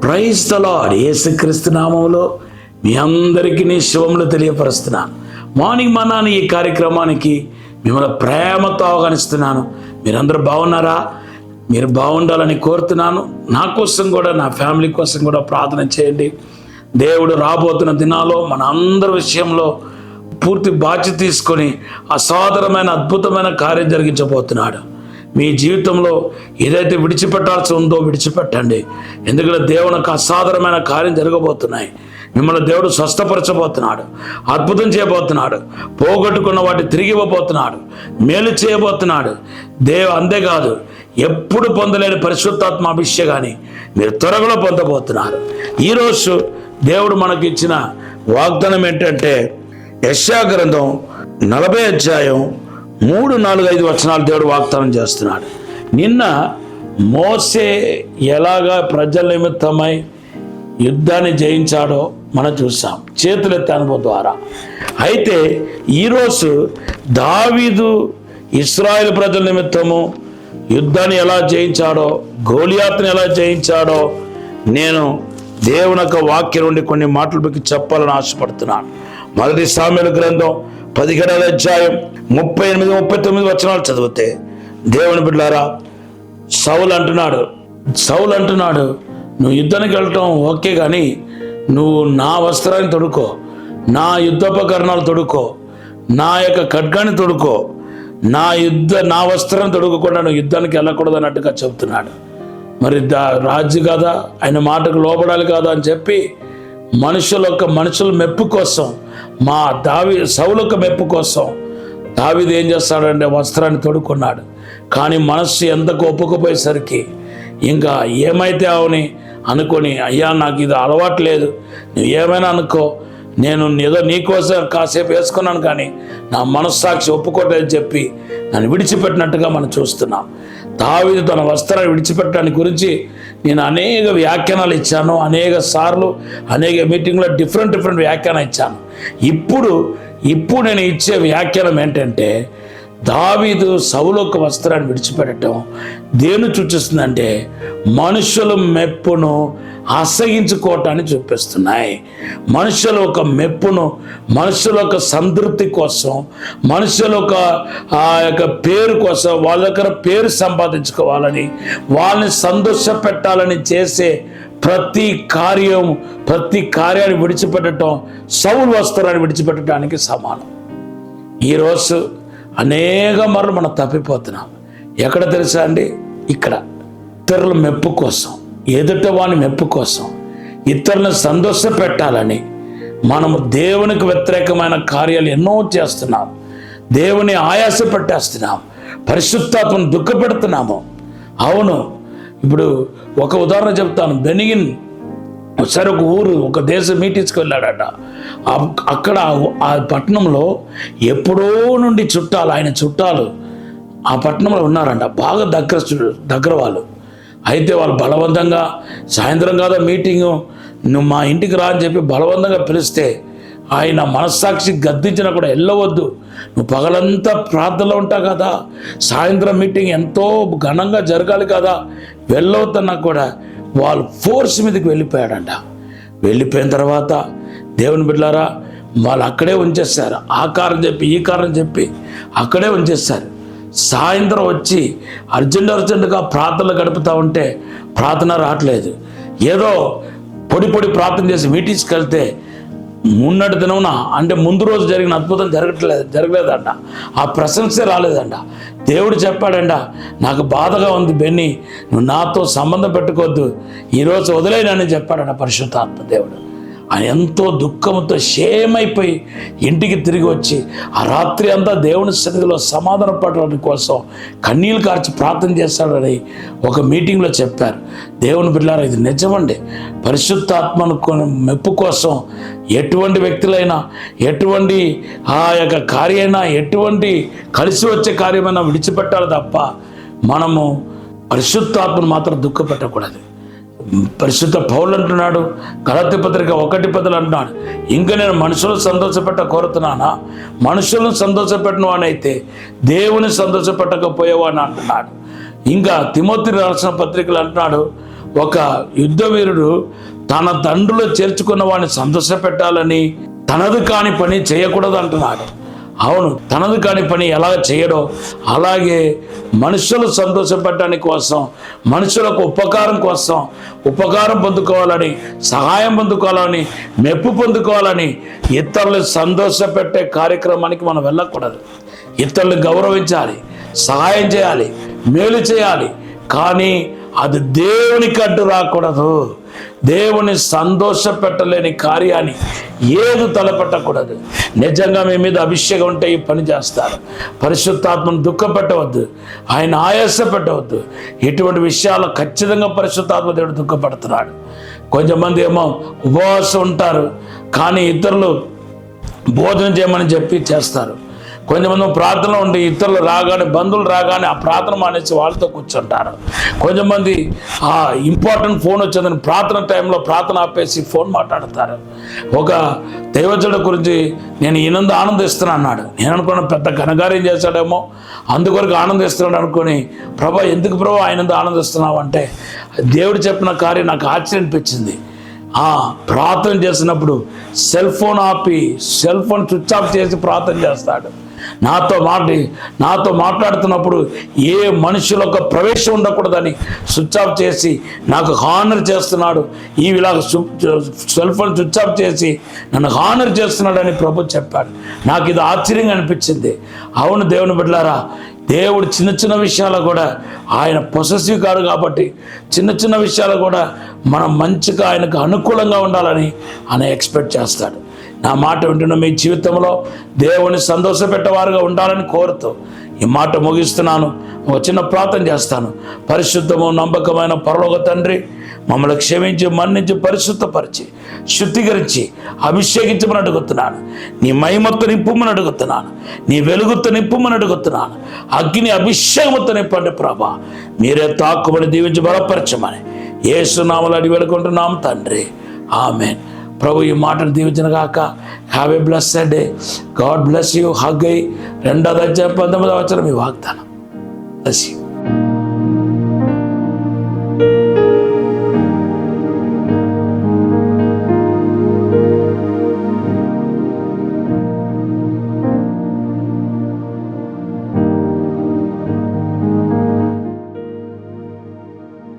Praise the lord. యేసుక్రీస్తు నామములో మీ అందరికీ నీ శుభములు తెలియపరుస్తున్నాను. మార్నింగ్ మన్నా అనే ఈ కార్యక్రమానికి మిమ్మల్ని ప్రేమతో ఆహ్వానిస్తున్నాను. మీరందరూ బాగున్నారా? మీరు బాగుండాలని కోరుతున్నాను. నా కోసం కూడా, నా ఫ్యామిలీ కోసం కూడా ప్రార్థన చేయండి. దేవుడు రాబోతున్న దినాల్లో మన అందరి విషయంలో పూర్తి బాధ్యత తీసుకొని అసాధారణమైన అద్భుతమైన కార్యం జరిగించబోతున్నాడు. మీ జీవితంలో ఏదైతే విడిచిపెట్టాల్సి ఉందో విడిచిపెట్టండి. ఎందుకంటే దేవునికి అసాధారణమైన కార్యం జరగబోతున్నాయి. మిమ్మల్ని దేవుడు స్వస్థపరచబోతున్నాడు, అద్భుతం చేయబోతున్నాడు, పోగొట్టుకున్న వాటి తిరిగి ఇవ్వబోతున్నాడు, మేలు చేయబోతున్నాడు. అంతేకాదు, ఎప్పుడు పొందలేని పరిశుద్ధాత్మ అభిషేకాన్ని మీరు త్వరలో పొందబోతున్నారు. ఈరోజు దేవుడు మనకి ఇచ్చిన వాగ్దానం ఏంటంటే, యెషయా గ్రంథం 40 అధ్యాయం 3, 4, 5 వచనాలు దేవుడు వాగ్దానం చేస్తున్నాడు. నిన్న మోసే ఎలాగా ప్రజల నిమిత్తమై యుద్ధాన్ని జయించాడో మనం చూసాం, చేతులెత్తి అనుభవం ద్వారా. అయితే ఈరోజు దావీదు ఇశ్రాయేలు ప్రజల నిమిత్తము యుద్ధాన్ని ఎలా జయించాడో, గోలియాతుని ఎలా జయించాడో నేను దేవుని యొక్క వాక్యం నుండి కొన్ని మాటలు మీకు చెప్పాలని ఆశపడుతున్నాను. మొదటి సామెల గ్రంథం 17వ అధ్యాయం 38, 39 వచనాలు చదివితే, దేవుని బిడ్డలారా, సౌలు అంటున్నాడు, నువ్వు యుద్ధానికి వెళ్ళటం ఓకే, కానీ నువ్వు నా వస్త్రాన్ని తొడుకో, నా యుద్ధోపకరణాలు తొడుకో, నా యొక్క ఖడ్గాన్ని తొడుకో, నా వస్త్రాన్ని తొడుకోకుండా నువ్వు యుద్ధానికి వెళ్ళకూడదు అన్నట్టుగా చెబుతున్నాడు. మరి రాజు కదా, ఆయన మాటకు లోబడాలి కదా అని చెప్పి మనుషుల మెప్పు కోసం, సౌలు యొక్క మెప్పు కోసం దావీదు ఏం చేస్తాడంటే వస్త్రాన్ని తొడుక్కున్నాడు. కానీ మనస్సు ఎంతకు ఒప్పుకుపోయేసరికి ఇంకా ఏమైతే అవని అనుకొని, అయ్యా నాకు ఇది అలవాటు లేదు, నువ్వు ఏమైనా అనుకో, నేను ఏదో నీకోసం కాసేపు వేసుకున్నాను కానీ నా మనస్సాక్షి ఒప్పుకోవట్లేదని చెప్పి నన్ను విడిచిపెట్టినట్టుగా మనం చూస్తున్నాం. దావీదు తన వస్త్రాన్ని విడిచిపెట్టడానికి గురించి నేను అనేక వ్యాఖ్యానాలు ఇచ్చాను, అనేక సార్లు అనేక మీటింగ్లో డిఫరెంట్ వ్యాఖ్యానం ఇచ్చాను. ఇప్పుడు నేను ఇచ్చే వ్యాఖ్యానం ఏంటంటే, దావీదు సౌలు యొక్క వస్త్రాన్ని విడిచిపెట్టడం దేన్ని సూచిస్తుందంటే, మనుషుల మెప్పును అసహించుకోవటాన్ని చూపిస్తున్నాయి. మనుషుల యొక్క మెప్పును, మనుషుల యొక్క సంతృప్తి కోసం, మనుషుల యొక్క పేరు కోసం, వాళ్ళ దగ్గర పేరు సంపాదించుకోవాలని, వాళ్ళని సంతోష పెట్టాలని చేసే ప్రతి కార్యాన్ని విడిచిపెట్టడం సౌలు వస్త్రాన్ని విడిచిపెట్టడానికి సమానం. ఈరోజు అనేక మరలు మనం తప్పిపోతున్నాం. ఎక్కడ తెలుసా అండి? ఇక్కడ ఇతరుల మెప్పు కోసం, ఎదుట వాని మెప్పు కోసం, ఇతరులను సంతోష పెట్టాలని మనము దేవునికి వ్యతిరేకమైన కార్యాలు ఎన్నో చేస్తున్నాం. దేవుని ఆయాస పెట్టేస్తున్నాం, పరిశుద్ధాత్మను దుఃఖపెడుతున్నాము. అవును, ఇప్పుడు ఒక ఉదాహరణ చెప్తాను. బెనిగిన్ ఒకసారి ఒక దేశ మీటింగ్స్కి వెళ్ళాడట. అక్కడ ఆ పట్టణంలో ఎప్పుడో నుండి ఆయన చుట్టాలు ఆ పట్టణంలో ఉన్నారంట, బాగా దగ్గర వాళ్ళు. అయితే వాళ్ళు బలవంతంగా, సాయంత్రం కాదా మీటింగు, నువ్వు మా ఇంటికి రా అని చెప్పి బలవంతంగా పిలిస్తే ఆయన మనస్సాక్షి గద్దించినా కూడా వెళ్ళవద్దు, నువ్వు పగలంతా ప్రార్థనలో ఉంటావు కదా, సాయంత్రం మీటింగ్ ఎంతో ఘనంగా జరగాలి కదా, వెళ్ళవద్దన్నా కూడా వాళ్ళు ఫోర్స్ మీదకి వెళ్ళిపోయాడంట. వెళ్ళిపోయిన తర్వాత దేవుని బిడ్డలారా, వాళ్ళు అక్కడే ఉంచేస్తారు. ఆ కారణం చెప్పి ఈ కారణం చెప్పి అక్కడే ఉంచేస్తారు. సాయంత్రం వచ్చి అర్జెంటుగా ప్రార్థనలు గడుపుతూ ఉంటే ప్రార్థన రావట్లేదు. ఏదో పొడి ప్రార్థన చేసి మీటింగ్స్కి వెళ్తే మున్నటి దినమున, అంటే ముందు రోజు జరిగిన అద్భుతం జరగలేదంట, ఆ ప్రశంసే రాలేదంట. దేవుడు చెప్పాడంట, నాకు బాధగా ఉంది బెన్నీ, నువ్వు నాతో సంబంధం పెట్టుకోవద్దు, ఈరోజు వదిలేనని చెప్పాడంట పరిశుద్ధాత్మ దేవుడు. ఆయన ఎంతో దుఃఖంతో క్షేమైపోయి ఇంటికి తిరిగి వచ్చి ఆ రాత్రి అంతా దేవుని సన్నిధిలో సమాధాన పడడానికి కోసం కన్నీళ్ళు కార్చి ప్రార్థన చేస్తాడని ఒక మీటింగ్లో చెప్పారు. దేవుని బిడ్డలారా, ఇది నిజమండి. పరిశుద్ధాత్మను మెప్పు కోసం ఎటువంటి వ్యక్తులైనా, ఎటువంటి ఆ యొక్క కార్యమైనా, ఎటువంటి కలిసి వచ్చే కార్యమైనా విడిచిపెట్టాలి తప్ప మనము పరిశుద్ధాత్మను మాత్రం దుఃఖపెట్టకూడదు. పరిశుద్ధ పౌలు అంటున్నాడు, గలతీ పత్రిక 1:10 అంటున్నాడు, ఇంకా నేను మనుషులను సంతోషపెట్ట కోరుతున్నానా? మనుషులను సంతోషపెట్టిన వాడైతే దేవుని సంతోషపెట్టకపోయేవాడిని అంటున్నాడు. ఇంకా తిమోతి రాసిన పత్రికలు అంటున్నాడు, ఒక యుద్ధ వీరుడు తన తండ్రులు చేర్చుకున్న వాడిని సంతోష పెట్టాలని తనది కాని పని చేయకూడదు అంటున్నాడు. అవును, తనది కాని పని ఎలా చేయడో అలాగే మనుషులు సంతోషపెట్టడానికి కోసం, మనుషులకు ఉపకారం పొందుకోవాలని, సహాయం పొందుకోవాలని, మెప్పు పొందుకోవాలని ఇతరులు సంతోషపెట్టే కార్యక్రమానికి మనం వెళ్ళకూడదు. ఇతరులు గౌరవించాలి, సహాయం చేయాలి, మేలు చేయాలి, కానీ అది దేవునికి అడ్డు రాకూడదు. దేవుని సంతోష పెట్టలేని కార్యాన్ని ఏది తలపెట్టకూడదు. నిజంగా మీ మీద అభిషేకం ఉంటే ఈ పని చేస్తారు. పరిశుద్ధాత్మను దుఃఖపెట్టవద్దు, ఆయన ఆయాస పెట్టవద్దు. ఇటువంటి విషయాలు ఖచ్చితంగా పరిశుద్ధాత్మ దేవుడు దుఃఖపడుతున్నాడు. కొంతమంది ఏమో ఉపవాసం ఉంటారు, కానీ ఇతరులు భోజనం చేయమని చెప్పి చేస్తారు. కొంతమంది ప్రార్థనలో ఉండి ఇతరులు రాగానే, బంధువులు రాగానే ఆ ప్రార్థన మానేసి వాళ్ళతో కూర్చుంటారు. కొంతమంది ఇంపార్టెంట్ ఫోన్ వచ్చిందని ప్రార్థన టైంలో ప్రార్థన ఆపేసి ఫోన్ మాట్లాడతారు. ఒక దైవజనుడి గురించి నేను ఈయనందు ఆనందిస్తున్నాను అన్నాడు. నేను అనుకున్న పెద్ద ఘనకార్యం చేశాడేమో, అందుకొరకు ఆనందిస్తున్నాడు అనుకుని, ప్రభా ఎందుకు ప్రభా ఆయనందు ఆనందిస్తున్నావు అంటే, దేవుడు చెప్పిన కార్యం నాకు ఆశ్చర్యం అనిపించింది. ప్రార్థన చేసినప్పుడు సెల్ ఫోన్ ఆపి, సెల్ ఫోన్ స్విచ్ ఆఫ్ చేసి ప్రార్థన చేస్తాడు. నాతో మాట్లాడుతున్నప్పుడు ఏ మనుషుల యొక్క ప్రవేశం ఉండకూడదని స్విచ్ ఆఫ్ చేసి నాకు హానర్ చేస్తున్నాడు. ఇలా సెల్ ఫోన్ స్విచ్ ఆఫ్ చేసి నన్ను హానర్ చేస్తున్నాడని ప్రభు చెప్పాడు. నాకు ఇది ఆశ్చర్యంగా అనిపించింది. అవును దేవుని బిడ్డలారా, దేవుడు చిన్న చిన్న విషయాలు కూడా, ఆయన పొసెసివ్ కాదు కాబట్టి చిన్న చిన్న విషయాలు కూడా మనం మంచిగా ఆయనకు అనుకూలంగా ఉండాలని ఆయన ఎక్స్పెక్ట్ చేస్తాడు. నా మాట వింటున్న మీ జీవితంలో దేవుని సంతోషపెట్టేవారుగా ఉండాలని కోరుతూ ఈ మాట ముగిస్తున్నాను. ఒక చిన్న ప్రార్థన చేస్తాను. పరిశుద్ధము నమ్మకమైన పరలోక తండ్రి, మమ్మల్ని క్షమించి, మన్నించి, పరిశుద్ధపరిచి, శుద్ధీకరించి, అభిషేకించమని అడుగుతున్నాను. నీ మహిమతో నింపుమని అడుగుతున్నాను. నీ వెలుగుతో నింపుమని అడుగుతున్నాను. అగ్ని అభిషేకముతో నింపండి ప్రభా. మీరే తాక్కుమని దీవించి బలపరచమని యేసు నామములో అడిగి వేడుకుంటున్నాము తండ్రి, ఆమేన్. ప్రభు ఈ మాటను దీవించిన గాక. Have a blessed day. God bless you. Hug అయ్యి 2వ అధ్యాయం 19వ వచనం మీ వాగ్దానం. Bless you.